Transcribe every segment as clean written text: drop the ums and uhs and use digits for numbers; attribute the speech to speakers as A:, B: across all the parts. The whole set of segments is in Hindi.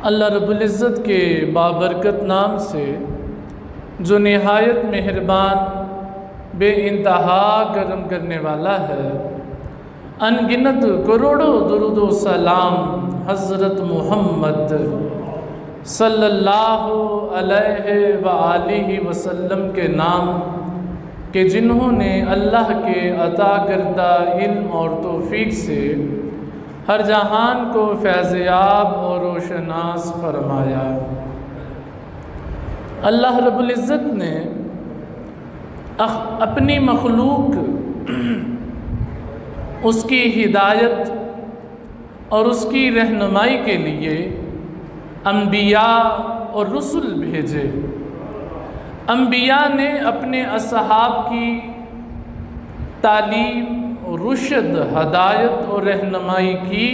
A: अल्लाह रब्बुल इज़्ज़त के बाबरकत नाम से जो निहायत मेहरबान बेइंतहा करम करने वाला है। अनगिनत करोड़ों दुरूद व सलाम हज़रत मोहम्मद सल्लल्लाहु अलैहि व आलिहि वसल्लम के नाम कि जिन्होंने अल्लाह के अता करदा इल्म और तौफीक से हर जहान को फैज़याब और रोशनास फरमाया। अल्लाह रब्बुल इज़्ज़त ने अपनी मखलूक उसकी हिदायत और उसकी रहनुमाई के लिए अम्बिया और रसूल भेजे। अम्बिया ने अपने असहाब की तालीम, रुशद, हदायत और रहनुमाई की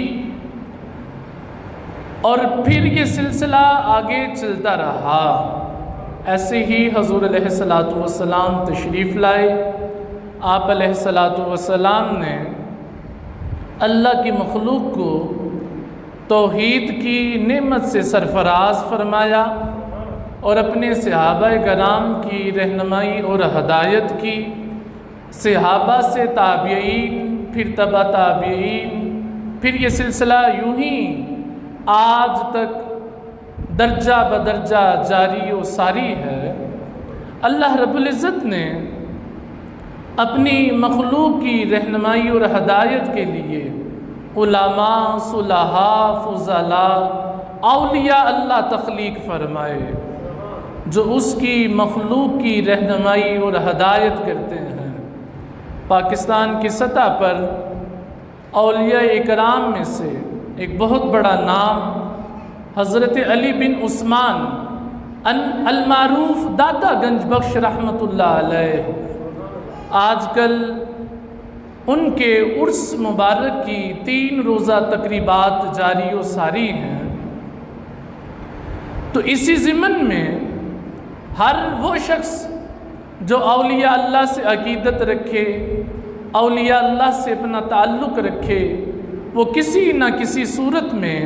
A: और फिर ये सिलसिला आगे चलता रहा। ऐसे ही हज़ूर अलैहिस्सलातु वस्सलाम तशरीफ़ लाए। आप अलैहिस्सलातु वस्सलाम ने अल्लाह की मखलूक को तौहीद की नेमत से सरफराज फरमाया और अपने सहाबाए कराम की रहनुमाई और हदायत की। सहाबा से ताबीईन, फिर तबा ताबीईन, फिर ये सिलसिला यूं ही आज तक दर्जा बदर्जा जारी व सारी है। अल्लाह रब्बुल इज़्ज़त ने अपनी मखलूक की रहनुमाई और हदायत के लिए उलमा, सुलहा, फुज़ला, औलिया अल्लाह तख्लीक फरमाए जो उसकी मखलूक की रहनुमाई और हदायत करते हैं। पाकिस्तान की सतह पर औलिया इकराम में से एक बहुत बड़ा नाम हज़रत अली बिन उस्मान अल-मारूफ दाता गंज बख्श रहमतुल्लाह अलैह। आजकल उनके उर्स मुबारक की 3 रोज़ा तकरीबात जारी व सारी हैं। तो इसी ज़िमन में हर वो शख्स जो औलिया अल्लाह से अकीदत रखे, औलिया अल्लाह से अपना ताल्लुक़ रखे, वो किसी न किसी सूरत में,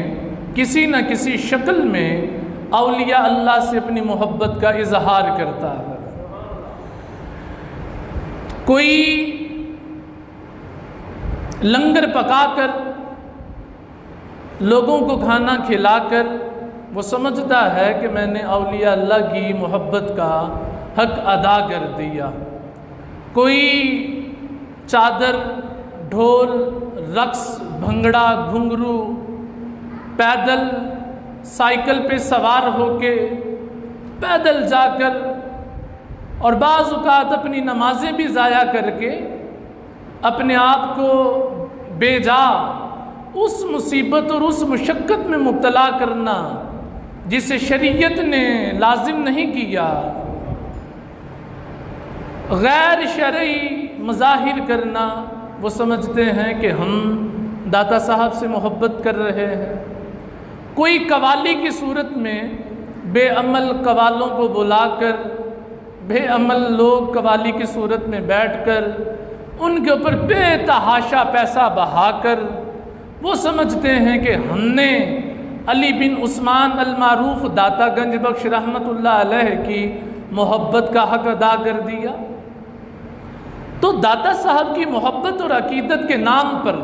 A: किसी न किसी शक्ल में औलिया अल्लाह से अपनी मोहब्बत का इजहार करता है। कोई लंगर पकाकर लोगों को खाना खिलाकर वो समझता है कि मैंने औलिया अल्लाह की मोहब्बत का हक अदा कर दिया। कोई चादर, ढोल, रक्स, भंगड़ा, घुंघरू, पैदल साइकिल पे सवार होके पैदल जाकर और बाज़ औक़ात अपनी नमाज़ें भी ज़ाया करके अपने आप को बेजा उस मुसीबत और उस मुशक्क़त में मुब्तला करना जिसे शरीयत ने लाजिम नहीं किया, गैर शरई मज़ाहिर करना, वो समझते हैं कि हम दाता साहब से मोहब्बत कर रहे हैं। कोई कवाली की सूरत में बेअमल कवालों को बुलाकर, बेअमल लोग कवाली की सूरत में बैठकर उनके ऊपर बेतहाशा पैसा बहाकर वो समझते हैं कि हमने अली बिन उस्मान अल-मारूफ दाता गंज बख्श रहमतुल्लाह अलैह की मोहब्बत का हक अदा कर दिया। तो दाता साहब की मोहब्बत और अकीदत के नाम पर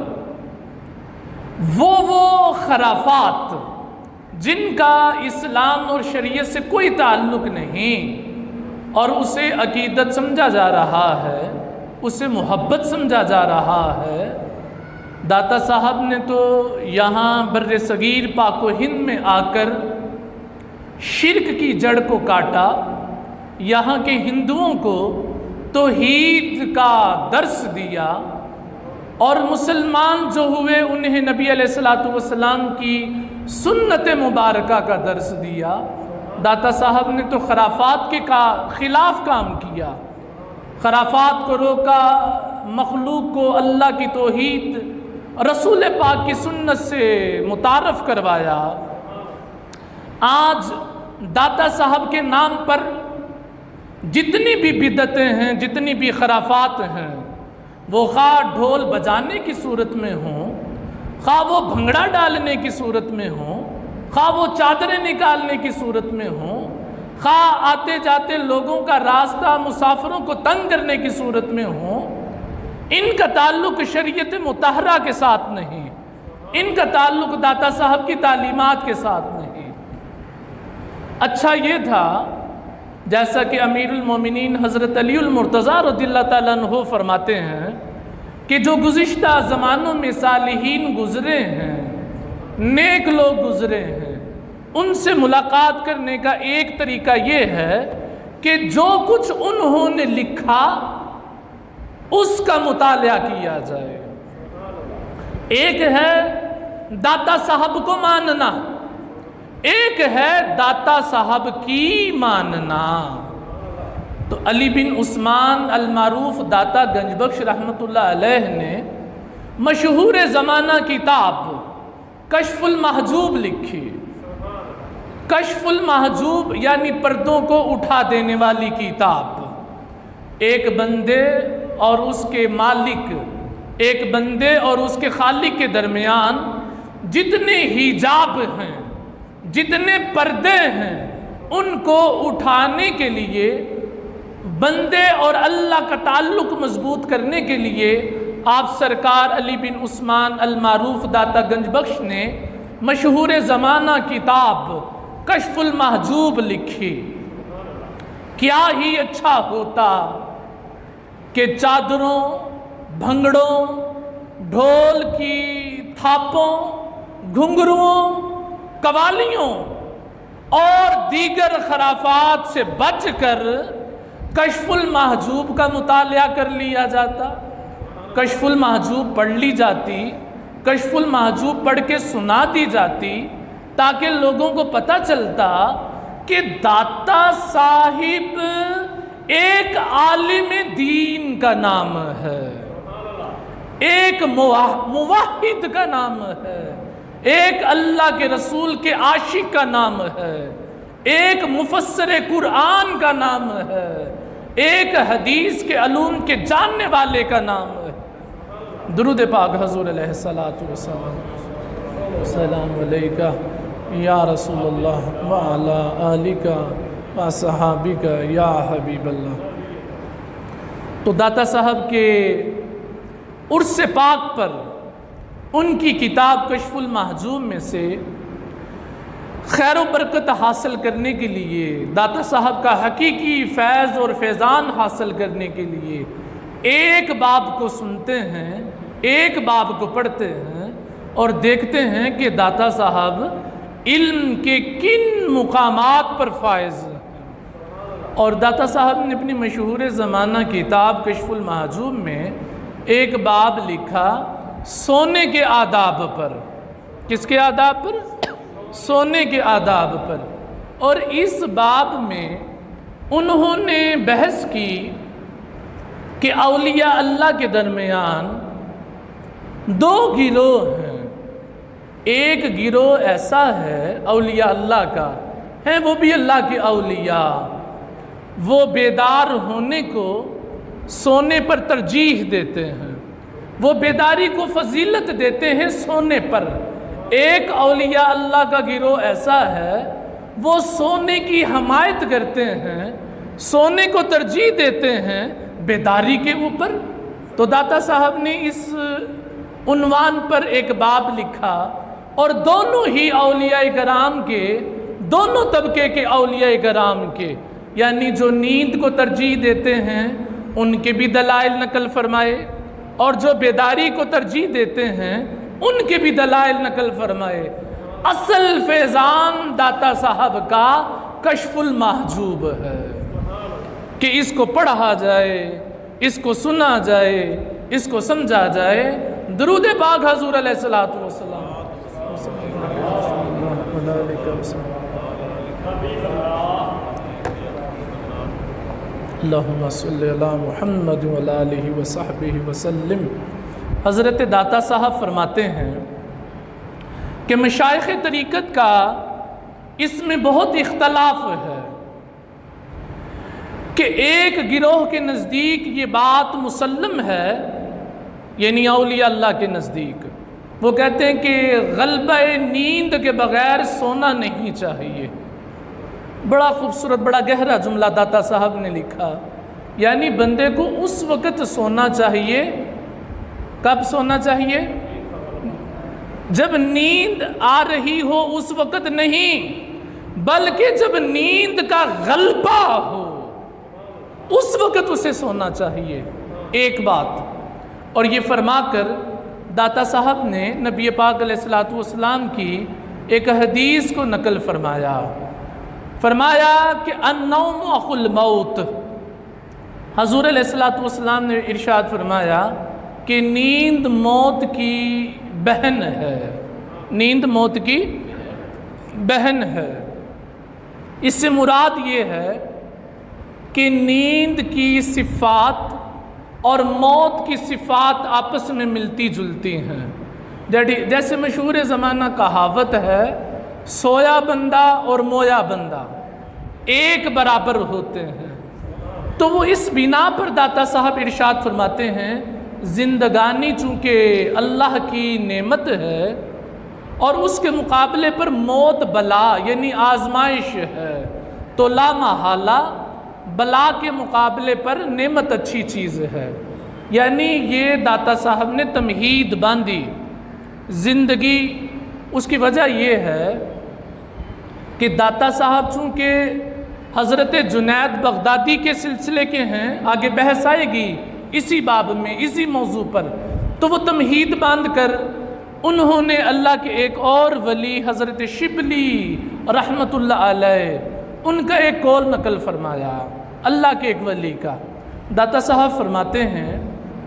A: वो खराफात जिनका इस्लाम और शरीयत से कोई ताल्लुक़ नहीं और उसे अकीदत समझा जा रहा है, उसे मोहब्बत समझा जा रहा है। दाता साहब ने तो यहाँ बर्रे सगीर पाको हिंद में आकर शिर्क की जड़ को काटा, यहाँ के हिंदुओं को तौहीद का दर्स दिया और मुसलमान जो हुए उन्हें नबी अलैहिस्सलातु वस्सलाम की सुन्नत मुबारका का दर्स दिया। दाता साहब ने तो खराफात के ख़िलाफ़ काम किया, खराफात को रोका, मखलूक को अल्लाह की तौहीद, रसूल पाक की सुन्नत से मुतारफ़ करवाया। आज दाता साहब के नाम पर जितनी भी बिदअतें हैं, जितनी भी खराफात हैं, वो खा ढोल बजाने की सूरत में हों, खा वो भंगड़ा डालने की सूरत में हों, खा वो चादरें निकालने की सूरत में हों, खा आते जाते लोगों का रास्ता मुसाफिरों को तंग करने की सूरत में हो, इनका ताल्लुक शरीयत मुतहरा के साथ नहीं, इनका ताल्लुक दाता साहब की तालीमात के साथ नहीं। अच्छा ये था जैसा कि अमीरुल मोमिनीन हज़रत अलीउल मुर्तज़ा रज़ियल्लाहु ताला अन्हु फरमाते हैं कि जो गुज़िश्ता ज़मानों में सालिहीन गुज़रे हैं, नेक लोग गुज़रे हैं, उनसे मुलाकात करने का एक तरीका ये है कि जो कुछ उन्होंने लिखा उसका मुतालिया किया जाए। एक है दाता साहब को मानना, एक है दाता साहब की मानना। तो अली बिन उस्मान अल मारूफ दाता गंजबख्श रहमतुल्लाह अलैह ने मशहूर ज़माना किताब कश्फुल महजूब लिखी। कश्फुल महजूब यानी पर्दों को उठा देने वाली किताब। एक बंदे और उसके मालिक, एक बंदे और उसके खालिक के दरमियान जितने हिजाब हैं, जितने पर्दे हैं, उनको उठाने के लिए, बंदे और अल्लाह का ताल्लुक मजबूत करने के लिए आप सरकार अली बिन उस्मान अल मारूफ दाता गंजबख्श ने मशहूर ज़माना किताब कश्फुल महजूब लिखी। क्या ही अच्छा होता कि चादरों, भंगड़ों, ढोल की थापों, घुंघरुओं, कवालियों और दीगर खराफात से बचकर कश्फुल महजूब का मुतालिया कर लिया जाता, कश्फुल महजूब पढ़ ली जाती, कश्फुल महजूब पढ़ के सुना दी जाती, ताकि लोगों को पता चलता कि दाता साहिब एक आलिम दीन का नाम है, एक मुवाहिद का नाम है, एक अल्लाह के रसूल के आशिक का नाम है, एक मुफस्सिर कुरान का नाम है, एक हदीस के अलूम के जानने वाले का नाम है। दुरूद पाक हुज़ूर अलैहिस्सलातु वस्सलाम अलैका या रसूलल्लाह व अला आलिका व सहाबिका या हबीबल्लाह। तो दाता साहब के उर्स पाक पर उनकी किताब कश्फुल महजूब में से खैर बरकत हासिल करने के लिए, दाता साहब का हकीकी फैज़ और फैज़ान हासिल करने के लिए एक बाब को सुनते हैं, एक बाब को पढ़ते हैं और देखते हैं कि दाता साहब इल्म के किन मुकामात पर फायज़ हैं। और दाता साहब ने अपनी मशहूर ज़माना किताब कश्फुल महजूब में एक बाब लिखा सोने के आदाब पर। किसके आदाब पर? सोने के आदाब पर। और इस बाब में उन्होंने बहस की कि औलिया अल्लाह के दरमियान दो गिरोह हैं। एक गिरोह ऐसा है औलिया अल्लाह का है, वो भी अल्लाह के औलिया, वो बेदार होने को सोने पर तरजीह देते हैं, वो बेदारी को फजीलत देते हैं सोने पर। एक औलिया अल्लाह का गिरोह ऐसा है वो सोने की हमायत करते हैं, सोने को तरजीह देते हैं बेदारी के ऊपर। तो दाता साहब ने इस उन्वान पर एक बाब लिखा और दोनों ही औलिया कराम के, दोनों तबके के औलिया कराम के, यानी जो नींद को तरजीह देते हैं उनके भी दलाइल नकल फरमाए और जो बेदारी को तरजीह देते हैं उनके भी दलाइल नकल फरमाए। असल फैज़ान दाता साहब का कश्फुल महजूब है कि इसको पढ़ा जाए, इसको सुना जाए, इसको समझा जाए। दुरूद पाक हुज़ूर अलैहिस्सलातु वस्सलाम। अल्लाहुम्मा सल्लि अला मुहम्मद व अला आलिहि व सहबिहि वसल्लम। हज़रत दाता साहब फरमाते हैं कि मशाइख़ तरीक़त का इसमें बहुत इख्तलाफ है कि एक गिरोह के नज़दीक ये बात मुसल्लम है, यानी औलिया अल्लाह के नज़दीक, वो कहते हैं कि गलबा नींद के बग़ैर सोना नहीं चाहिए। बड़ा खूबसूरत, बड़ा गहरा जुमला दाता साहब ने लिखा। यानी बंदे को उस वक़्त सोना चाहिए, कब सोना चाहिए? जब नींद आ रही हो उस वक़्त नहीं, बल्कि जब नींद का गलबा हो उस वक़्त उसे सोना चाहिए। एक बात। और ये फरमाकर दाता साहब ने नबी पाक अलैहिस्सलातु वस्सलाम की एक हदीस को नकल फरमाया कि अन्नौम अखुल मौत। हजूर अलैहिस्सलातु वस्सलाम ने इरशाद फरमाया कि नींद मौत की बहन है, नींद मौत की बहन है। इससे मुराद ये है कि नींद की सिफ़ात और मौत की सिफ़ात आपस में मिलती जुलती हैं। जैसे मशहूर ज़माना कहावत है, सोया बंदा और मोया बंदा एक बराबर होते हैं। तो वो इस बिना पर दाता साहब इरशाद फरमाते हैं, ज़िंदगानी चूँकि अल्लाह की नेमत है और उसके मुकाबले पर मौत बला यानी आजमाइश है, तो ला महाला बला के मुकाबले पर नेमत अच्छी चीज़ है। यानी ये दाता साहब ने तमहीद बांधी ज़िंदगी। उसकी वजह ये है कि दाता साहब चूँकि हज़रत जुनैद बगदादी के सिलसिले के हैं, आगे बहस आएगी इसी बाब में, इसी मौजू पर, तो वो तमहीद बांध कर उन्होंने अल्लाह के एक और वली हज़रत शिबली रहमतुल्लाह अलैह उनका एक कौल नकल फरमाया, अल्लाह के एक वली का। दाता साहब फरमाते हैं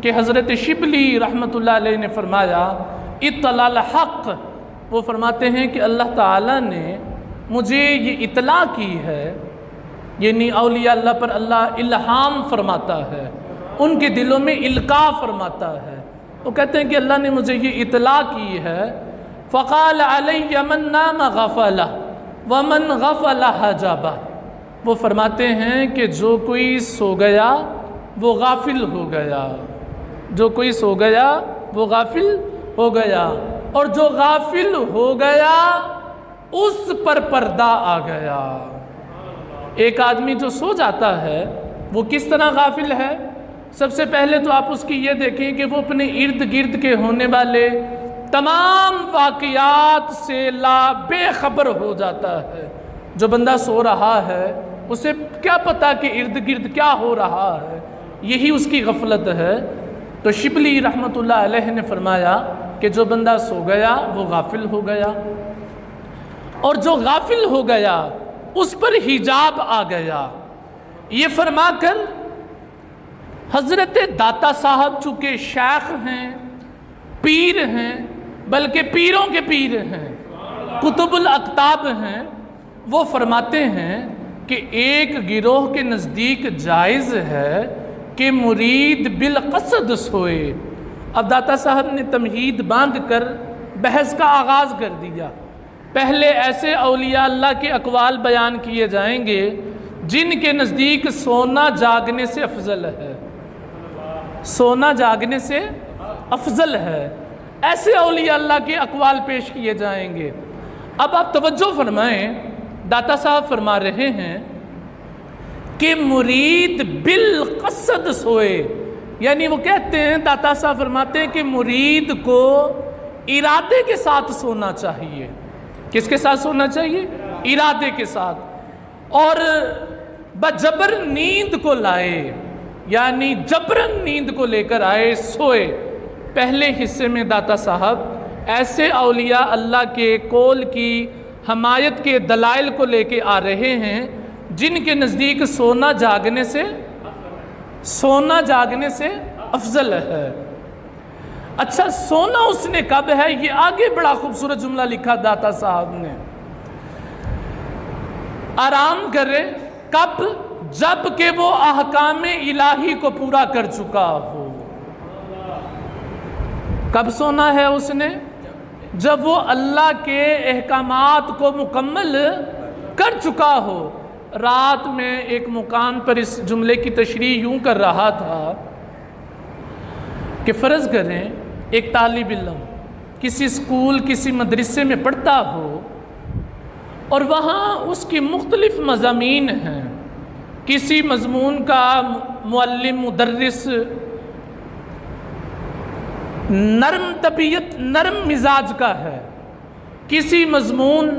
A: कि हज़रत शिबली रहमतुल्लाह अलैह ने फरमाया इत्तलाल हक़, वो फरमाते हैं कि अल्लाह ताला ने मुझे ये इतला की है, यानी औलिया अल्लाह पर अल्लाह इल्हाम फरमाता है, उनके दिलों में इल्का फरमाता है। वो कहते हैं कि अल्लाह ने मुझे ये इतला की है, फ़क़ाल अलैया मन नाम गफ़ला व मन गफ़ला हजाबा। वो फरमाते हैं कि जो कोई सो गया वो गाफिल हो गया, जो कोई सो गया वो गाफिल हो गया, और जो गाफिल हो गया उस पर पर्दा आ गया। एक आदमी जो सो जाता है वो किस तरह गाफिल है? सबसे पहले तो आप उसकी ये देखें कि वो अपने इर्द गिर्द के होने वाले तमाम वाक़यात से बेखबर हो जाता है। जो बंदा सो रहा है उसे क्या पता कि इर्द गिर्द क्या हो रहा है, यही उसकी गफलत है। तो शिबली रहमतुल्लाह अलैह ने फरमाया कि जो बंदा सो गया वो गाफिल हो गया, और जो गाफिल हो गया उस पर हिजाब आ गया। ये फरमाकर हज़रत दाता साहब चूँकि शेख हैं, पीर हैं, बल्कि पीरों के पीर हैं, कुतुबुल अक्ताब हैं, वो फरमाते हैं कि एक गिरोह के नज़दीक जायज़ है कि मुरीद बिलक़सद सोए। अब दाता साहब ने तमहीद बांध कर बहस का आगाज़ कर दिया। पहले ऐसे औलिया अल्लाह के अक़वाल बयान किए जाएंगे जिनके नज़दीक सोना जागने से अफजल है, सोना जागने से अफजल है। ऐसे औलिया अल्लाह के अक़वाल पेश किए जाएंगे। अब आप तवज्जो फरमाएं, दाता साहब फरमा रहे हैं कि मुरीद बिलक़सद सोए, यानी वो कहते हैं, दाता साहब फरमाते हैं कि मुरीद को इरादे के साथ सोना चाहिए। किसके साथ सोना चाहिए? इरादे के साथ। और बजबर नींद को लाए, यानी जबरन नींद को लेकर आए, सोए। पहले हिस्से में दाता साहब ऐसे औलिया अल्लाह के कौल की हमायत के दलाइल को लेके आ रहे हैं जिनके नज़दीक सोना जागने से अफजल है। अच्छा, सोना उसने कब है? ये आगे बड़ा खूबसूरत जुमला लिखा दाता साहब ने, आराम करे कब? जब कि वो अहकाम इलाही को पूरा कर चुका हो। कब सोना है उसने? जब वो अल्लाह के अहकामात को मुकम्मल कर चुका हो। रात में एक मुकाम पर इस जुमले की तशरीह यूँ कर रहा था कि फ़र्ज़ करें एक तालिब इल्म किसी स्कूल किसी मदरसे में पढ़ता हो और वहाँ उसकी मुख्तलिफ़ मज़ामीन हैं, किसी मज़मून का मुअल्लिम मुदर्रिस नरम तबीयत नरम मिजाज का है, किसी मज़मून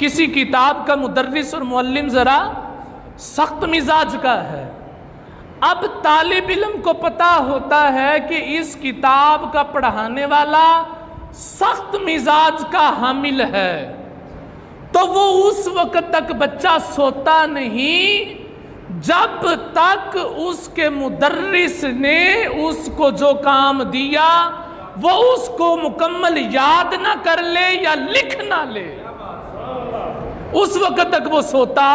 A: किसी किताब का मुदर्रिस और मुअल्लिम ज़रा सख्त मिजाज का है। अब तालिब इल्म को पता होता है कि इस किताब का पढ़ाने वाला सख्त मिजाज का हामिल है, तो वो उस वक्त तक बच्चा सोता नहीं जब तक उसके मुदर्रिस ने उसको जो काम दिया वो उसको मुकम्मल याद ना कर ले या लिख ना ले, उस वक्त तक वो सोता।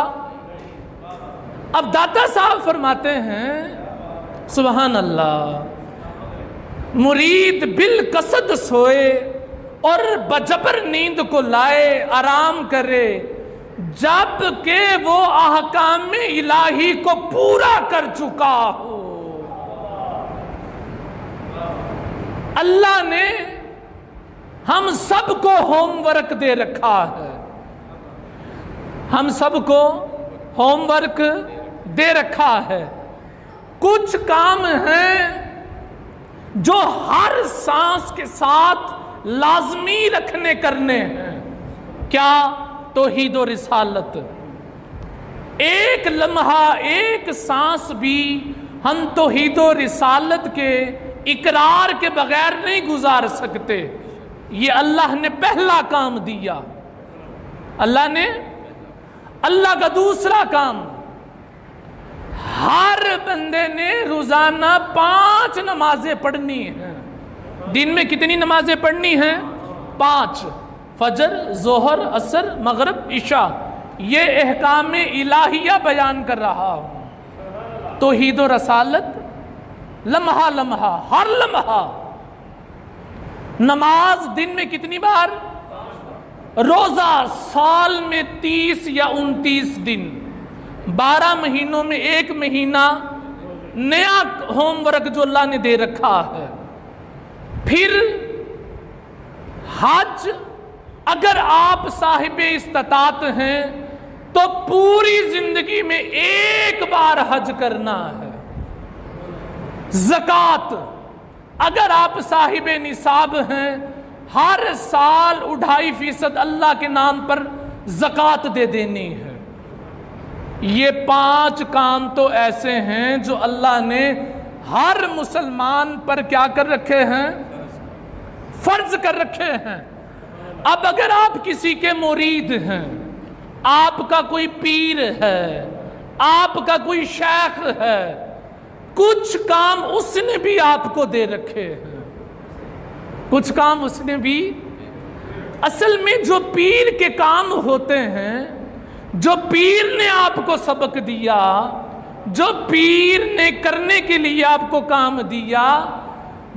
A: अब दाता साहब फरमाते हैं सुभान अल्लाह, मुरीद बिल कसद सोए और बजबर नींद को लाए आराम करे जब के वो अहकाम इलाही को पूरा कर चुका हो। अल्लाह ने हम सबको होमवर्क दे रखा है, हम सबको होमवर्क दे रखा है। कुछ काम हैं जो हर सांस के साथ लाजमी रखने करने हैं। क्या? तौहीद और रिसालत। एक लम्हा एक सांस भी हम तौहीद और रिसालत के इकरार के बगैर नहीं गुजार सकते। ये अल्लाह ने पहला काम दिया। अल्लाह ने, अल्लाह का दूसरा काम, हर बंदे ने रोजाना 5 नमाजें पढ़नी हैं। दिन में कितनी नमाजें पढ़नी हैं? 5। फजर, जोहर, असर, मगरिब, इशा। ये अहकाम इलाहिया बयान कर रहा हूं। तौहीद और रसालत लम्हा लम्हा, हर लम्हा। नमाज दिन में कितनी बार? रोजा साल में 30 या 29 दिन, 12 महीनों में 1 महीना नया होमवर्क जो अल्लाह ने दे रखा है। फिर हज, अगर आप साहिब इस्तात हैं तो पूरी जिंदगी में 1 बार हज करना है। ज़कात, अगर आप साहिब निसाब हैं, हर साल 2.5% अल्लाह के नाम पर ज़कात दे देनी है। ये 5 काम तो ऐसे हैं जो अल्लाह ने हर मुसलमान पर क्या कर रखे हैं? फर्ज कर रखे हैं। अब अगर आप किसी के मुरीद हैं, आपका कोई पीर है, आपका कोई शेख है, कुछ काम उसने भी आपको दे रखे हैं, कुछ काम उसने भी। असल में जो पीर के काम होते हैं, जो पीर ने आपको सबक दिया, जो पीर ने करने के लिए आपको काम दिया,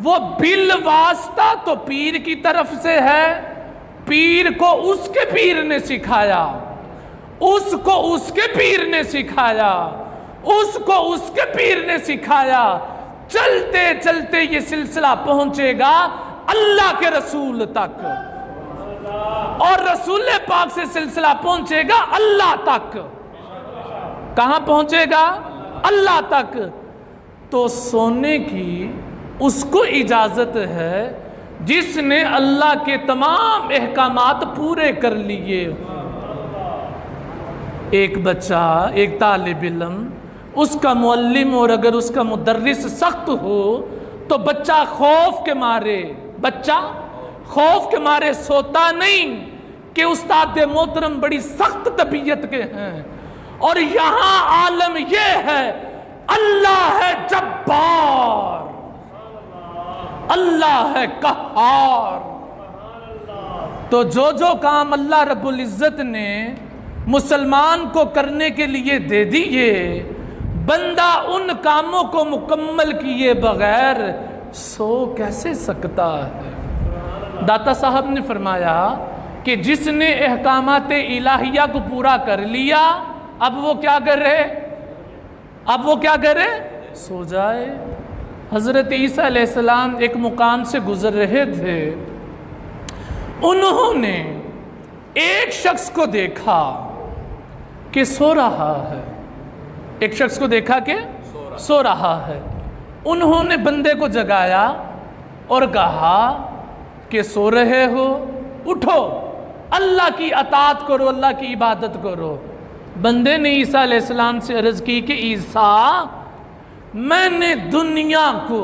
A: वो बिल वास्ता तो पीर की तरफ से है। पीर को उसके पीर ने सिखाया, उसको उसके पीर ने सिखाया, उसको उसके पीर ने सिखाया। चलते चलते ये सिलसिला पहुंचेगा अल्लाह के रसूल तक, और रसूल पाक से सिलसिला पहुंचेगा अल्लाह तक। कहां पहुंचेगा? अल्लाह तक। तो सोने की उसको इजाजत है जिसने अल्लाह के तमाम अहकामात पूरे कर लिए। एक बच्चा, एक तालिब इल्म, उसका मुअल्लिम और अगर उसका मुदर्रिस सख्त हो तो बच्चा खौफ के मारे सोता नहीं कि उस्ताद मोहतरम बड़ी सख्त तबीयत के हैं। और यहां आलम यह है, अल्लाह है जब्बार, अल्लाह है कहार। तो जो जो काम अल्लाह रब्बुल इज्जत ने मुसलमान को करने के लिए दे दिए, बंदा उन कामों को मुकम्मल किए बगैर सो कैसे सकता है? दाता साहब ने फरमाया कि जिसने अहकामात इलाहिया को पूरा कर लिया, अब वो क्या करे? सो जाए। हज़रत ईसा अलैहिस्सलाम एक मुकाम से गुजर रहे थे, उन्होंने एक शख्स को देखा कि सो रहा है, एक शख्स को देखा कि सो रहा है। उन्होंने बंदे को जगाया और कहा कि सो रहे हो, उठो, अल्लाह की अताअत करो, अल्लाह की इबादत करो। बंदे ने ईसा अलैहिस्सलाम से अर्ज़ की कि ईसा, मैंने दुनिया को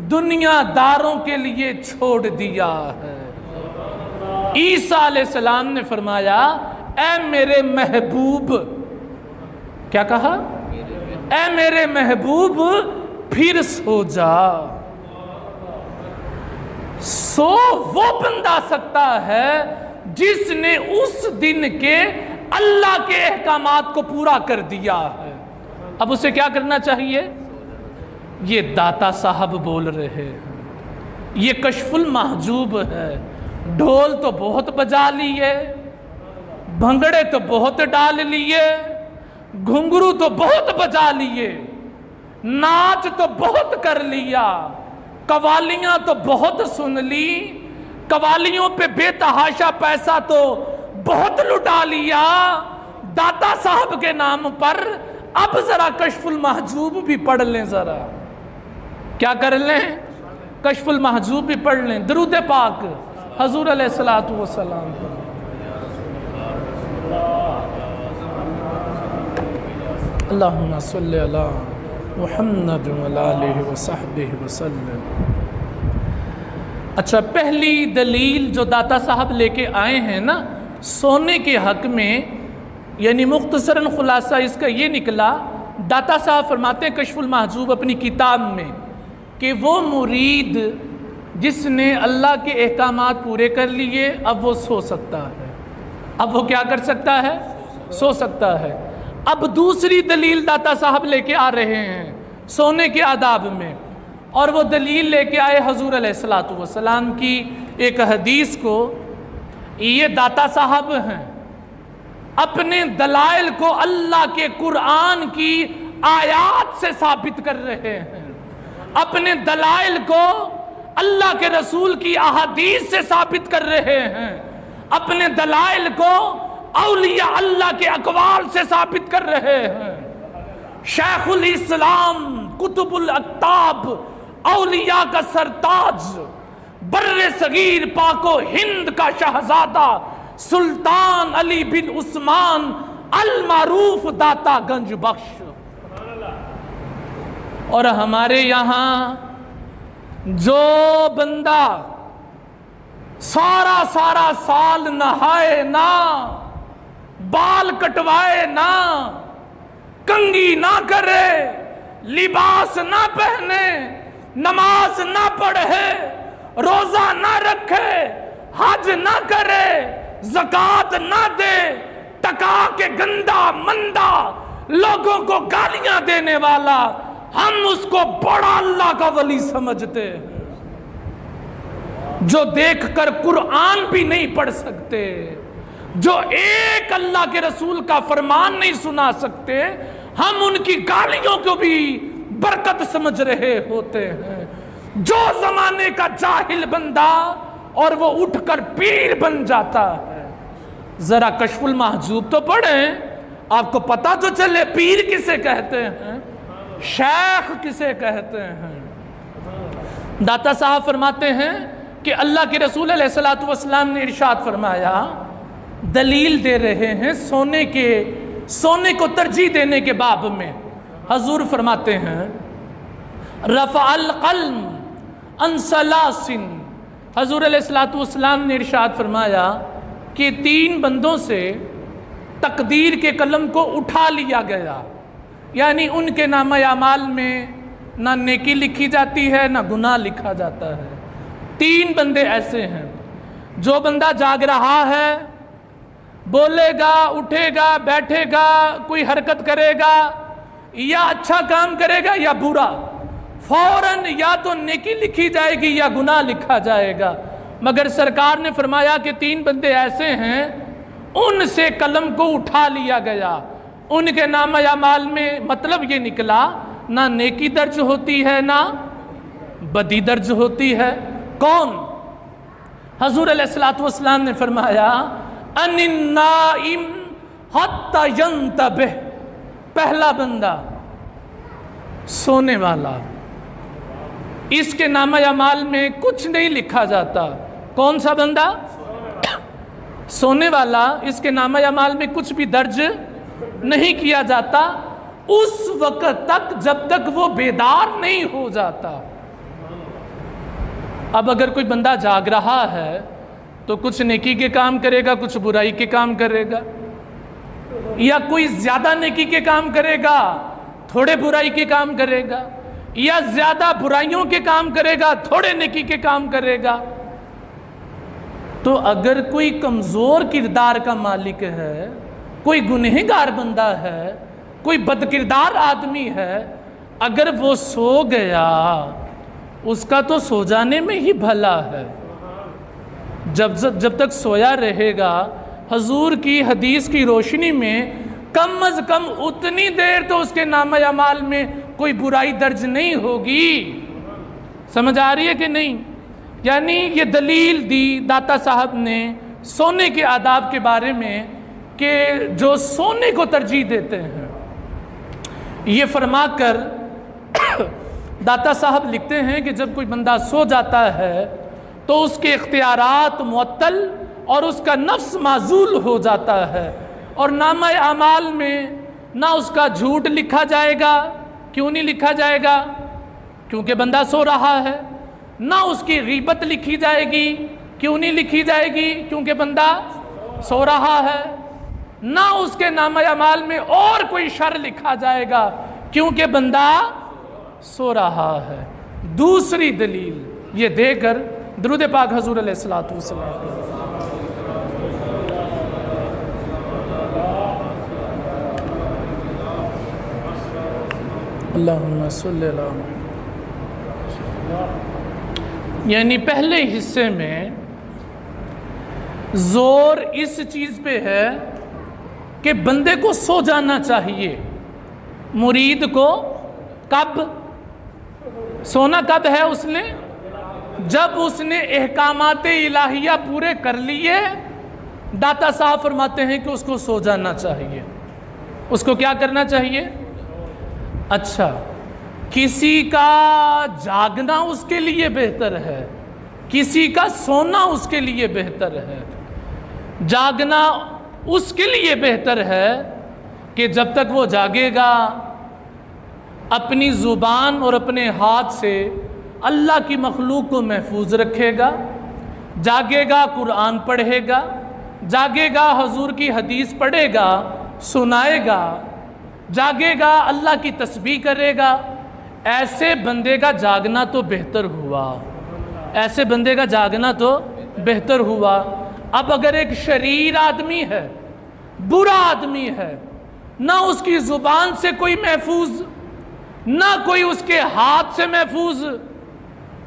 A: दुनियादारों के लिए छोड़ दिया है। ईसा अलैहिस्सलाम ने फरमाया, ऐ मेरे महबूब, क्या कहा? ऐ मेरे महबूब, फिर सो जा। सो वो बंदा सकता है जिसने उस दिन के अल्लाह के अहकामात को पूरा कर दिया है। अब उसे क्या करना चाहिए? ये दाता साहब बोल रहे हैं, ये कशफुल महजूब है। ढोल तो बहुत बजा लिए, भंगड़े तो बहुत डाल लिए, घुंघरू तो बहुत बजा लिए, नाच तो बहुत कर लिया, कवालियां तो बहुत सुन ली, कवालियों पे बेतहाशा पैसा तो बहुत लुटा लिया दाता साहब के नाम पर। अब जरा कशफुल महजूब भी पढ़ लें, जरा क्या कर लें? कशफुल महजूब भी पढ़ लें, दरूद पाक हजूर अलैहिस्सलातु वस्सलाम पर। अल्लाहुम्मा सल्ली अला मुहम्मद व अला आलिहि व सहबिहि वसल्लम। अच्छा, पहली दलील जो दाता साहब लेके आए हैं ना सोने के हक में, यानी मुख्तसरन खुलासा इसका ये निकला, दाता साहब फरमाते हैं कशफुल महजूब अपनी किताब में कि वो मुरीद जिसने अल्लाह के अहकामात पूरे कर लिए, अब वो सो सकता है। अब वो क्या कर सकता है? सो सकता है। अब दूसरी दलील दाता साहब लेके आ रहे हैं सोने के आदाब में, और वो दलील लेके आए हजूर अलैहिस्सलातु वस्सलाम की एक हदीस को। ये दाता साहब हैं, अपने दलाइल को अल्लाह के कुरान की आयात से साबित कर रहे हैं, अपने दलाइल को अल्लाह के रसूल की अहादीस से साबित कर रहे हैं, अपने दलाइल को औलिया अल्लाह के अकवाल से साबित कर रहे हैं। शेखुल इस्लाम कुतुबुल अक्ताब, औलिया का सरताज, बर्रे सगीर पाको हिंद का शहजादा सुल्तान अली बिन उस्मान अल मारूफ दाता गंज बख्श। और हमारे यहाँ जो बंदा सारा सारा साल नहाए ना, बाल कटवाए ना, कंघी ना करे, लिबास ना पहने, नमाज ना पढ़े, रोजा ना रखे, हज ना करे, ज़कात ना दे, टका के गंदा मंदा लोगों को गालियां देने वाला, हम उसको बड़ा अल्लाह का वली समझते हैं। जो देखकर कुरान भी नहीं पढ़ सकते, जो एक अल्लाह के रसूल का फरमान नहीं सुना सकते, हम उनकी गालियों को भी बरकत समझ रहे होते हैं। जो जमाने का जाहिल बंदा और वो उठकर पीर बन जाता है। जरा कशफुल महजूब तो पढ़ें, आपको पता तो चले पीर किसे कहते हैं, शेख किसे कहते हैं। दाता साहब फरमाते हैं कि अल्लाह के रसूल अलैहिस्सलातु वस्सलाम ने इरशाद फरमाया, दलील दे रहे हैं सोने को तरजीह देने के बाब में। हजूर फरमाते हैं रफ़अल क़ल्म अन सलासिन, हजूर अलैहिस्सलातु वस्सलाम ने इरशाद फरमाया कि 3 बंदों से तकदीर के कलम को उठा लिया गया, यानी उनके नामा अमाल में ना नेकी लिखी जाती है ना गुनाह लिखा जाता है। 3 बंदे ऐसे हैं, जो बंदा जाग रहा है, बोलेगा, उठेगा, बैठेगा, कोई हरकत करेगा, या अच्छा काम करेगा या बुरा, फौरन या तो नेकी लिखी जाएगी या गुनाह लिखा जाएगा। मगर सरकार ने फरमाया कि 3 बंदे ऐसे हैं, उनसे कलम को उठा लिया गया। उनके नाम अमाल में मतलब ये निकला, ना नेकी दर्ज होती है ना बदी दर्ज होती है। कौन? हजूर अलैहिस्सलातु वस्सलाम ने फरमाया अनिन्नाइम हत्ता यंतबिह, पहला बंदा सोने वाला, इसके नामा अमाल में कुछ नहीं लिखा जाता। कौन सा बंदा? सोने वाला, इसके नामा अमाल में कुछ भी दर्ज नहीं किया जाता उस वक्त तक जब तक वो बेदार नहीं हो जाता। अब अगर कोई बंदा जाग रहा है तो कुछ नेकी के काम करेगा, कुछ बुराई के काम करेगा, या कोई ज्यादा नेकी के काम करेगा, थोड़े बुराई के काम करेगा, या ज्यादा बुराइयों के काम करेगा, थोड़े नेकी के काम करेगा। तो अगर कोई कमजोर किरदार का मालिक है, कोई गुनहगार बंदा है, कोई बदकिरदार आदमी है, अगर वो सो गया उसका तो सो जाने में ही भला है। जब तक सोया रहेगा, हजूर की हदीस की रोशनी में कम अज कम उतनी देर तो उसके नामा अमाल में कोई बुराई दर्ज नहीं होगी। समझ आ रही है कि नहीं? यानी ये दलील दी दाता साहब ने सोने के आदाब के बारे में कि जो सोने को तरजीह देते हैं। ये फरमाकर दाता साहब लिखते हैं कि जब कोई बंदा सो जाता है तो उसके इख्तियारात मुअत्तल और उसका नफ्स माजूल हो जाता है, और नामा अमाल में ना उसका झूठ लिखा जाएगा। क्यों नहीं लिखा जाएगा? क्योंकि बंदा सो रहा है। ना उसकी गीबत लिखी जाएगी। क्यों नहीं लिखी जाएगी? क्योंकि बंदा सो रहा है। ना उसके नामा अमाल में और कोई शर लिखा जाएगा, क्योंकि बंदा सो रहा है। दूसरी दलील ये देकर दुरूद पाक हजूर अलैहिस्सलातु वस्सलाम अल्लाहुम्मा सल्ली अला, यानी पहले हिस्से में जोर इस चीज पे है कि बंदे को सो जाना चाहिए। मुरीद को कब सोना कब है? उसने जब उसने एहकामाते इलाहिया पूरे कर लिए, दाता साहब फरमाते हैं कि उसको सो जाना चाहिए। उसको क्या करना चाहिए? अच्छा, किसी का जागना उसके लिए बेहतर है, किसी का सोना उसके लिए बेहतर है। जागना उसके लिए बेहतर है कि जब तक वो जागेगा अपनी ज़ुबान और अपने हाथ से अल्लाह की मखलूक को महफूज रखेगा, जागेगा कुरान पढ़ेगा, जागेगा हजूर की हदीस पढ़ेगा, सुनाएगा, जागेगा अल्लाह की तस्बीह करेगा। ऐसे बंदे का जागना तो बेहतर हुआ, ऐसे बंदे का जागना तो बेहतर हुआ। अब अगर एक शरीर आदमी है, बुरा आदमी है, ना उसकी ज़ुबान से कोई महफूज, ना कोई उसके हाथ से महफूज,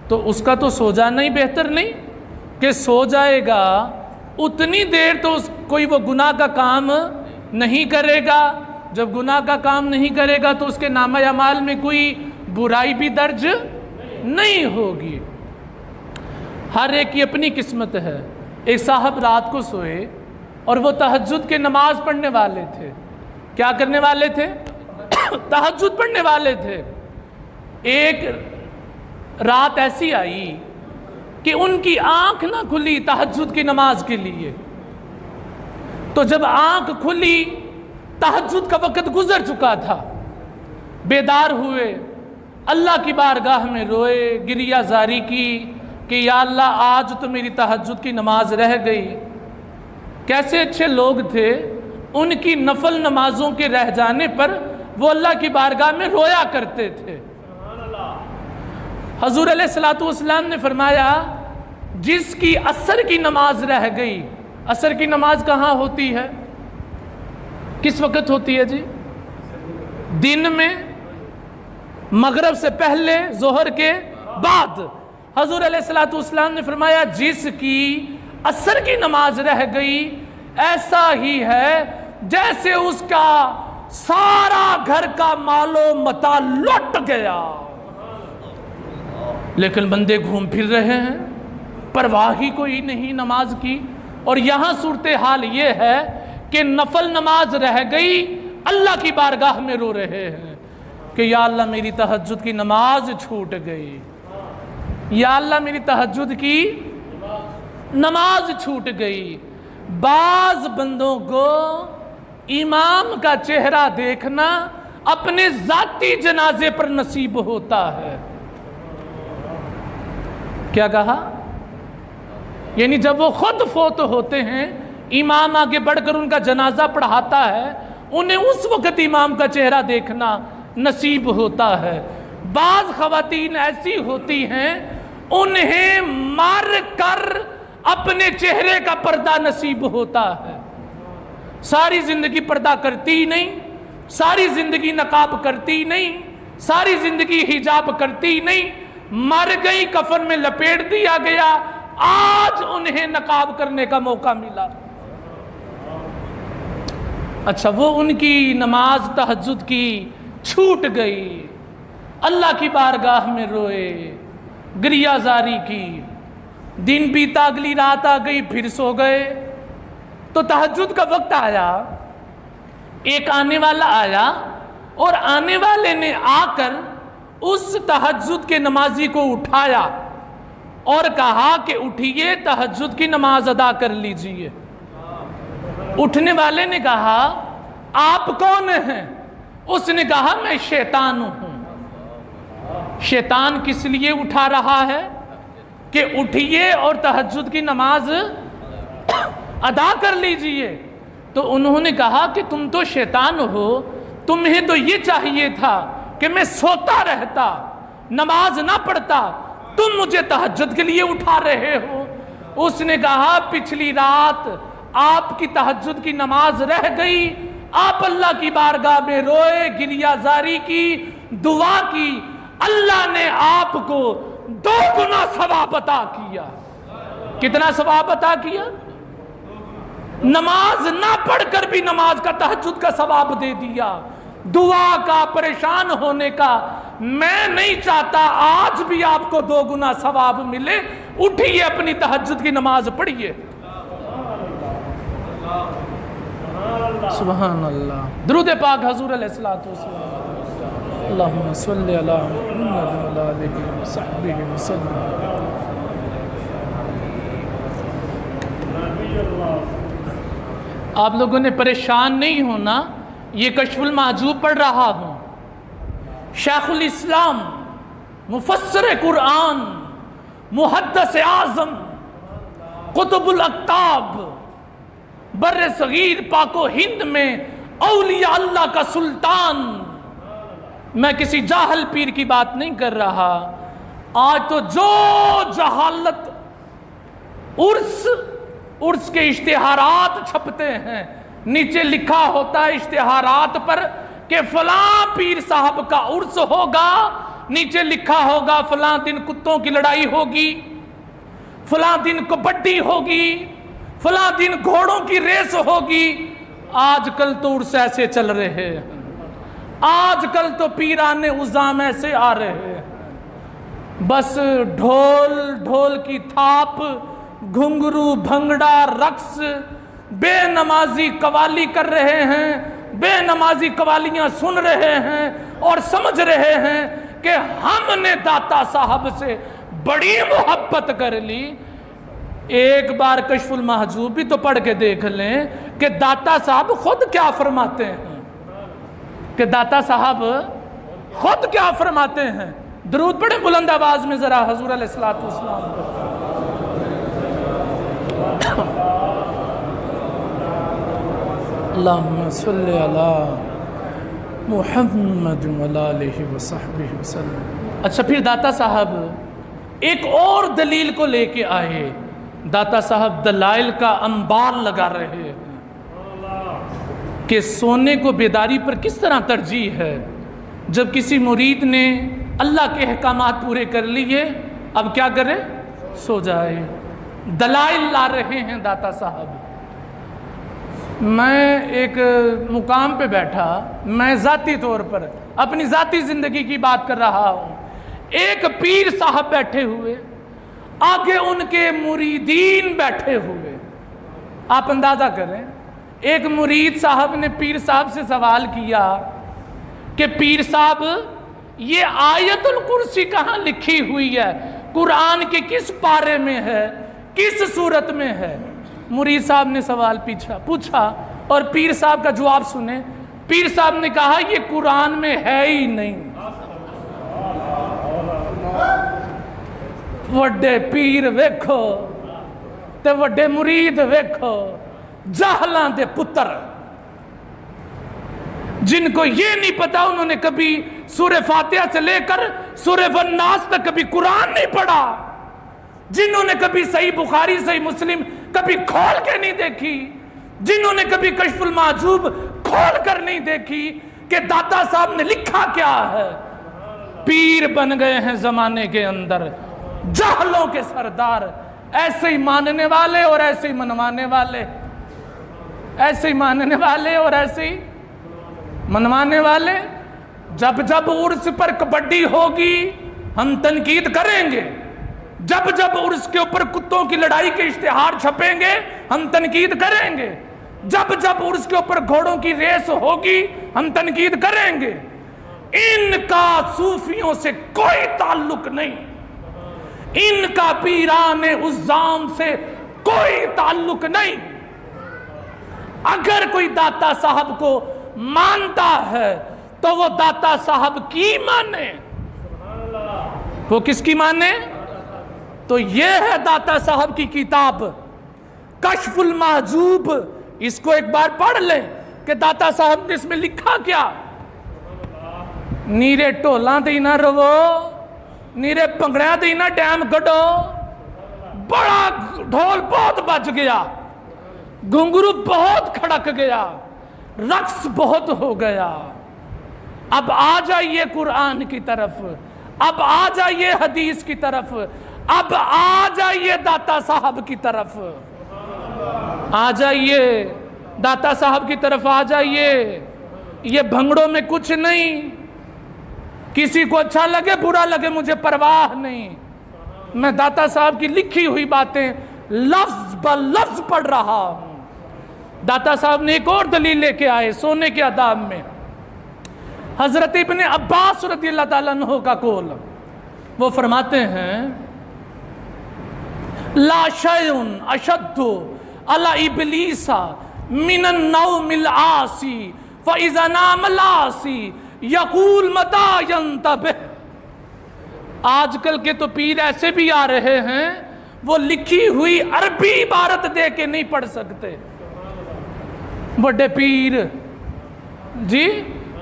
A: तो उसका तो सो जाना ही बेहतर नहीं कि सो जाएगा उतनी देर तो कोई वो गुनाह का काम नहीं करेगा। जब गुनाह का काम नहीं करेगा तो उसके नामा अमाल में कोई बुराई भी दर्ज नहीं होगी। हर एक की अपनी किस्मत है। एक साहब रात को सोए और वो तहज्जुद के नमाज पढ़ने वाले थे। क्या करने वाले थे? तहज्जुद पढ़ने वाले थे। एक रात ऐसी आई कि उनकी आंख ना खुली तहज्जुद की नमाज के लिए। तो जब आंख खुली, तहज्जुद का वक़्त गुजर चुका था। बेदार हुए, अल्लाह की बारगाह में रोए, गिरिया जारी की कि या अल्लाह आज तो मेरी तहज्जुद की नमाज रह गई। कैसे अच्छे लोग थे, उनकी नफल नमाजों के रह जाने पर वो अल्लाह की बारगाह में रोया करते थे। हजूर अलैहिस्सलातु वस्सलाम ने फरमाया जिसकी असर की नमाज रह गई। असर की नमाज कहाँ होती है? किस वक़्त होती है जी? दिन में, मगरिब से पहले, जोहर के बाद। हजूर अलैहिस्सलातु वस्सलाम ने फरमाया जिसकी असर की नमाज रह गई ऐसा ही है जैसे उसका सारा घर का मालो मता लुट गया। लेकिन बंदे घूम फिर रहे हैं, परवाह ही कोई नहीं नमाज की। और यहाँ सूरत हाल ये है कि नफल नमाज रह गई, अल्लाह की बारगाह में रो रहे हैं कि या अल्लाह मेरी तहज्जुद की नमाज छूट गई, या अल्लाह मेरी तहज्जुद की नमाज छूट गई। बाज बंदों को इमाम का चेहरा देखना अपने जाती जनाजे पर नसीब होता है। क्या कहा? यानी जब वो खुद फोत होते हैं, इमाम आगे बढ़कर उनका जनाजा पढ़ाता है, उन्हें उस वक्त इमाम का चेहरा देखना नसीब होता है। बाज खवातीन ऐसी होती हैं, उन्हें मार कर अपने चेहरे का पर्दा नसीब होता है। सारी जिंदगी पर्दा करती ही नहीं, सारी जिंदगी नकाब करती नहीं, सारी जिंदगी हिजाब करती नहीं, मर गई, कफन में लपेट दिया गया, आज उन्हें नकाब करने का मौका मिला। अच्छा, वो उनकी नमाज तहज्जुद की छूट गई, अल्लाह की बारगाह में रोए, गिरियाजारी की। दिन बीता, अगली रात आ गई, फिर सो गए। तो तहज्जुद का वक्त आया, एक आने वाला आया और आने वाले ने आकर उस तहज्जुद के नमाजी को उठाया और कहा कि उठिए, तहज्जुद की नमाज अदा कर लीजिए। उठने वाले ने कहा आप कौन हैं? उसने कहा मैं शैतान हूं। शैतान किस लिए उठा रहा है कि उठिए और तहज्जुद की नमाज अदा कर लीजिए? तो उन्होंने कहा कि तुम तो शैतान हो, तुम्हें तो ये चाहिए था कि मैं सोता रहता, नमाज ना पढ़ता, तुम मुझे तहज्जुद के लिए उठा रहे हो। उसने कहा पिछली रात आपकी तहज्जुद की नमाज रह गई, आप अल्लाह की बारगाह में रोए, गिरियाजारी की, दुआ की, अल्लाह ने आपको 2 गुना सवाब अता किया। कितना सवाब अता किया? नमाज ना पढ़कर भी नमाज का, तहज्जुद का सवाब दे दिया। दुआ का, परेशान होने का मैं नहीं चाहता, आज भी आपको 2 गुना सवाब मिले। उठिए, अपनी तहज्जुद की नमाज पढ़िए। सुभान अल्लाह। दुरूद पाक हजूर अलैहिस्सलातु वस्सलाम। अल्लाहुम्मा सल्लि अला मुहम्मद व अला आलिहि व सहबिहि वसल्लम। आप लोगों ने परेशान नहीं होना, ये कश्फुल महजूब पढ़ रहा हूँ। शेखुल इस्लाम, मुफस्सिर कुरान, मुहद्दिस आज़म, कुतुबुल अक्ताब, बर्रे सगीर पाको हिंद में औलिया अल्लाह का सुल्तान। मैं किसी जाहल पीर की बात नहीं कर रहा। आज तो जो जहालत, उर्स के इश्तिहारात छपते हैं, नीचे लिखा होता है इश्तिहारात पर कि फलां पीर साहब का उर्स होगा, नीचे लिखा होगा फलां दिन कुत्तों की लड़ाई होगी, फलां दिन कबड्डी होगी, फलां दिन घोड़ों की रेस होगी। आजकल तो उर्स ऐसे चल रहे हैं, आजकल तो पीराने उज़ाम ऐसे आ रहे हैं। बस ढोल की थाप, घुंघरू, भंगड़ा, रक्स, बेनमाजी कवाली कर रहे हैं, बेनमाजी कवालियां सुन रहे हैं और समझ रहे हैं कि हमने दाता साहब से बड़ी मोहब्बत कर ली। एक बार कश्फुल महजूब भी तो पढ़ के देख लें कि दाता साहब खुद क्या फरमाते हैं, कि दाता साहब खुद क्या फरमाते हैं। दरूद पढ़े बुलंद आवाज में जरा हजूर अलैहिस्सलातु वस्सलाम पर। अल्लाहुम्मा सल्लि अला मुहम्मद व अला आलिहि व सहबिहि वसल्लम। अच्छा, फिर दाता साहब एक और दलील को लेके आए। दाता साहब दलाइल का अंबार लगा रहे हैं कि सोने को बेदारी पर किस तरह तरजीह है। जब किसी मुरीद ने अल्लाह के अहकामात पूरे कर लिए, अब क्या करे? सो जाए। दलाइल ला रहे हैं दाता साहब। मैं एक मुकाम पे बैठा, मैं ज़ाती तौर पर अपनी ज़ाती ज़िंदगी की बात कर रहा हूँ। एक पीर साहब बैठे हुए, आगे उनके मुरीदीन बैठे हुए। आप अंदाजा करें, एक मुरीद साहब ने पीर साहब से सवाल किया कि पीर साहब, ये आयतुल कुर्सी कहाँ लिखी हुई है, कुरान के किस पारे में है, किस सूरत में है? मुरीद साहब ने सवाल पूछा और पीर साहब का जवाब सुने। पीर साहब ने कहा, ये कुरान में है ही नहीं। वड्डे पीर वेखो ते वड्डे मुरीद वेखो, जाहलां दे पुत्र, जिनको ये नहीं पता, उन्होंने कभी सूरह फातिहा से लेकर सूरह वन्नास तक कभी कुरान नहीं पढ़ा, जिन्होंने कभी सही बुखारी सही मुस्लिम कभी खोल के नहीं देखी, जिन्होंने कभी कश्फुल माजूब खोल कर नहीं देखी कि दाता साहब ने लिखा क्या है। पीर बन गए हैं जमाने के अंदर, जाहलों के सरदार, ऐसे ही मानने वाले और ऐसे ही मनवाने वाले, ऐसे ही मानने वाले और ऐसे ही मनवाने वाले। जब जब उर्स पर कबड्डी होगी हम तनकीद करेंगे, जब जब उर्स के ऊपर कुत्तों की लड़ाई के इश्तिहार छपेंगे हम तनकीद करेंगे, जब जब उर्स के ऊपर घोड़ों की रेस होगी हम तनकीद करेंगे। इनका सूफियों से कोई ताल्लुक नहीं, इनका पीराने उज़्ज़ाम से कोई ताल्लुक नहीं। अगर कोई दाता साहब को मानता है तो वो दाता साहब की माने। वो किसकी माने? तो ये है दाता साहब की किताब कश्फुल महजूब। इसको एक बार पढ़ ले कि दाता साहब ने इसमें लिखा क्या। नीरे ढोलां ते ना रवो, नीरे भंगड़ियां ते ना टाइम कढो। बड़ा ढोल बहुत बज गया, घुंघरू बहुत खड़क गया, रक्स बहुत हो गया। अब आ जाइए कुरान की तरफ, अब आ जाइए हदीस की तरफ, अब आ जाइए दाता साहब की तरफ, आ जाइए दाता साहब की तरफ आ जाइए। ये भंगड़ों में कुछ नहीं, किसी को अच्छा लगे बुरा लगे मुझे परवाह नहीं। मैं दाता साहब की लिखी हुई बातें लफ्ज ब लफ्ज पढ़ रहा हूं। दाता साहब ने एक और दलील लेके आए सोने के आदाब में। हजरत इब्न अब्बास रज़ियल्लाहु ताला अन्हु का कौल, वो फरमाते हैं ला शैउन अशद्दु अला इब्लीसा मिनन नौमिल आसी फ़इज़ा नामल आसी यक़ूल मता यंतबिह। आजकल के तो पीर ऐसे भी आ रहे हैं, वो लिखी हुई अरबी इबारत दे के नहीं पढ़ सकते। बड़े पीर जी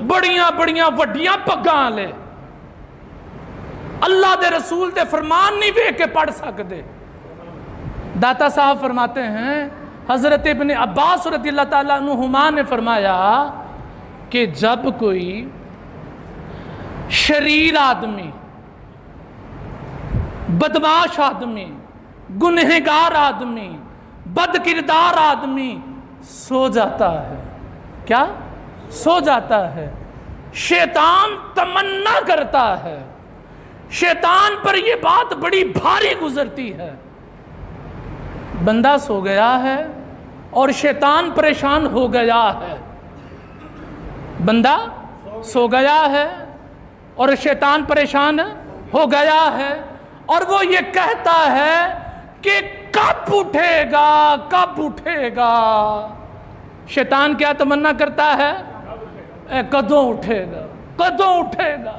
A: बड़िया बड़िया वड्डियां पग्गां ले, अल्लाह दे रसूल दे फरमान नहीं वेख के पढ़ सकते। दाता साहब फरमाते हैं हजरत इब्न अब्बास रज़ियल्लाहु ताला अन्हुमा ने फरमाया कि जब कोई शरीर आदमी, बदमाश आदमी, गुनहगार आदमी, बदकिरदार आदमी सो जाता है, क्या सो जाता है, शैतान तमन्ना करता है, शैतान पर यह बात बड़ी भारी गुजरती है, बंदा सो गया है और शैतान परेशान हो गया है। बंदा सो गया है और शैतान परेशान हो गया है और वो ये कहता है कि कब उठेगा, कब उठेगा। शैतान क्या तमन्ना करता है? कदों उठेगा, कदों उठेगा,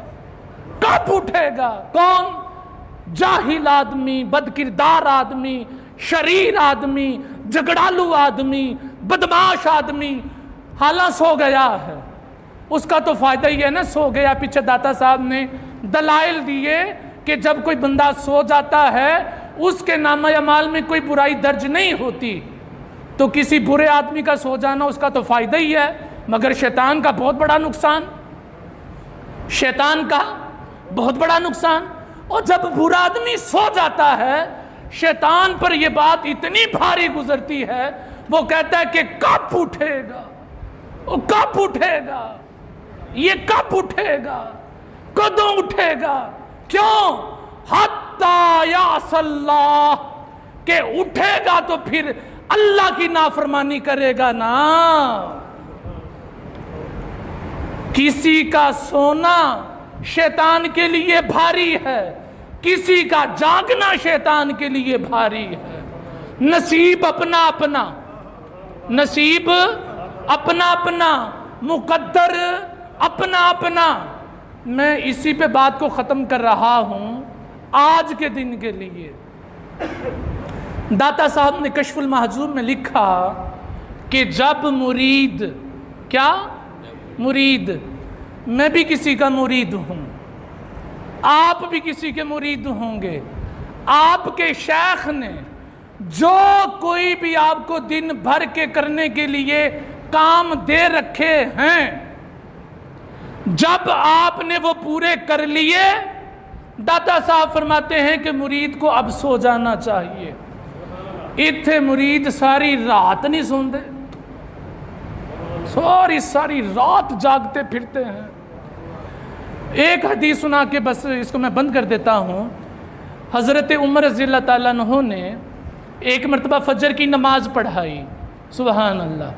A: कब उठेगा। कौन? जाहिल आदमी, बदकिरदार आदमी, शरीर आदमी, झगड़ालू आदमी, बदमाश आदमी हाला सो गया है। उसका तो फायदा ही है ना, सो गया। पीछे दाता साहब ने दलाइल दिए कि जब कोई बंदा सो जाता है उसके नामा अमाल में कोई बुराई दर्ज नहीं होती, तो किसी बुरे आदमी का सो जाना उसका तो फायदा ही है, मगर शैतान का बहुत बड़ा नुकसान, शैतान का बहुत बड़ा नुकसान। और जब बुरा आदमी सो जाता है शैतान पर यह बात इतनी भारी गुजरती है, वो कहता है कि कब उठेगा, वो कब उठेगा, ये कब उठेगा, कदों उठेगा। क्यों? हद हत्ता यासल्लाह, के उठेगा तो फिर अल्लाह की नाफरमानी करेगा ना। किसी का सोना शैतान के लिए भारी है, किसी का जागना शैतान के लिए भारी है। नसीब अपना अपना, नसीब अपना अपना, मुकद्दर अपना अपना। मैं इसी पे बात को ख़त्म कर रहा हूँ आज के दिन के लिए। दाता साहब ने कश्फुल महजूब में लिखा कि जब मुरीद, क्या मुरीद, मैं भी किसी का मुरीद हूँ, आप भी किसी के मुरीद होंगे। आपके शेख ने जो कोई भी आपको दिन भर के करने के लिए काम दे रखे हैं, जब आपने वो पूरे कर लिए, दाता साहब फरमाते हैं कि मुरीद को अब सो जाना चाहिए। इत्थे मुरीद सारी रात नहीं सोते, सारी रात जागते फिरते हैं। एक हदीस सुना के बस इसको मैं बंद कर देता हूँ। हज़रत उमर रज़ी अल्लाह ताला अन्हु ने एक मरतबा फजर की नमाज पढ़ाई, सुबहान अल्लाह,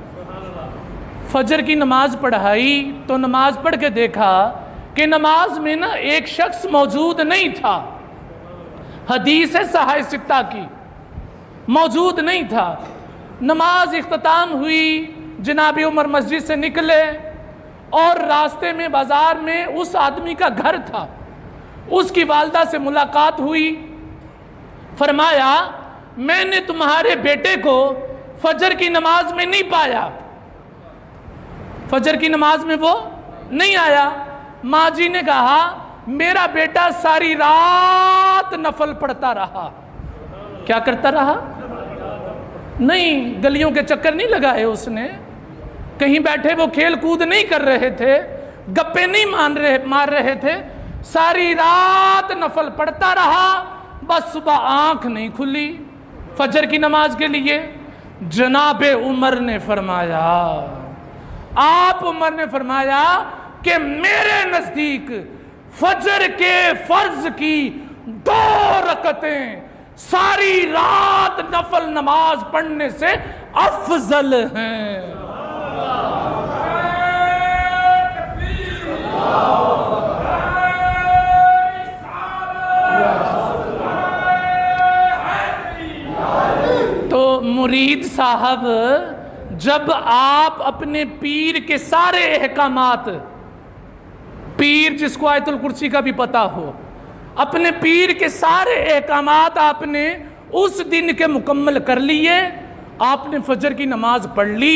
A: फजर की नमाज पढ़ाई तो नमाज पढ़ के देखा कि नमाज में ना एक शख्स मौजूद नहीं था। हदीस है सहाय सित्ता की, मौजूद नहीं था। नमाज इख्तिताम हुई, जनाब उमर मस्जिद से निकले और रास्ते में बाज़ार में उस आदमी का घर था, उसकी वालदा से मुलाकात हुई। फरमाया, मैंने तुम्हारे बेटे को फजर की नमाज में नहीं पाया, फजर की नमाज में वो नहीं आया। माँ जी ने कहा, मेरा बेटा सारी रात नफल पढ़ता रहा। क्या करता रहा? नहीं, गलियों के चक्कर नहीं लगाए उसने, कहीं बैठे वो खेल कूद नहीं कर रहे थे, गप्पे नहीं मार रहे थे, सारी रात नफल पढ़ता रहा। बस सुबह आंख नहीं खुली फजर की नमाज के लिए। जनाबे उमर ने फरमाया, आप उमर ने फरमाया कि मेरे नजदीक फजर के फर्ज की 2 रकतें सारी रात नफल नमाज पढ़ने से अफजल हैं। तो मुरीद साहब, जब आप अपने पीर के सारे अहकामात, पीर जिसको आयतुल कुर्सी का भी पता हो, अपने पीर के सारे अहकामात आपने उस दिन के मुकम्मल कर लिए। आपने फजर की नमाज पढ़ ली,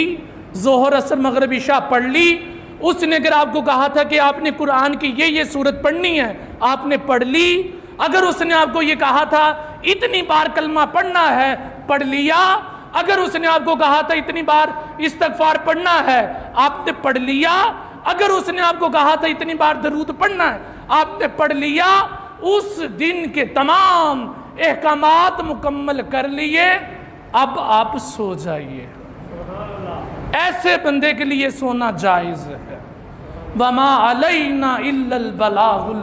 A: जोहर असर मगरिब इशा पढ़ ली। उसने अगर आपको कहा था कि आपने कुरान की ये सूरत पढ़नी है, आपने पढ़ ली। अगर उसने आपको ये कहा था इतनी बार कलमा पढ़ना है, पढ़ लिया। अगर उसने आपको कहा था इतनी बार इस्तगफार पढ़ना है, आपने पढ़ लिया। अगर उसने आपको कहा था इतनी बार दरूद पढ़ना है, आपने पढ़ लिया। उस दिन के तमाम अहकामात मुकम्मल कर लिए, अब आप सो जाइए। ऐसे बंदे के लिए सोना जायज़ है। वमा अलैना इल्लल बलागुल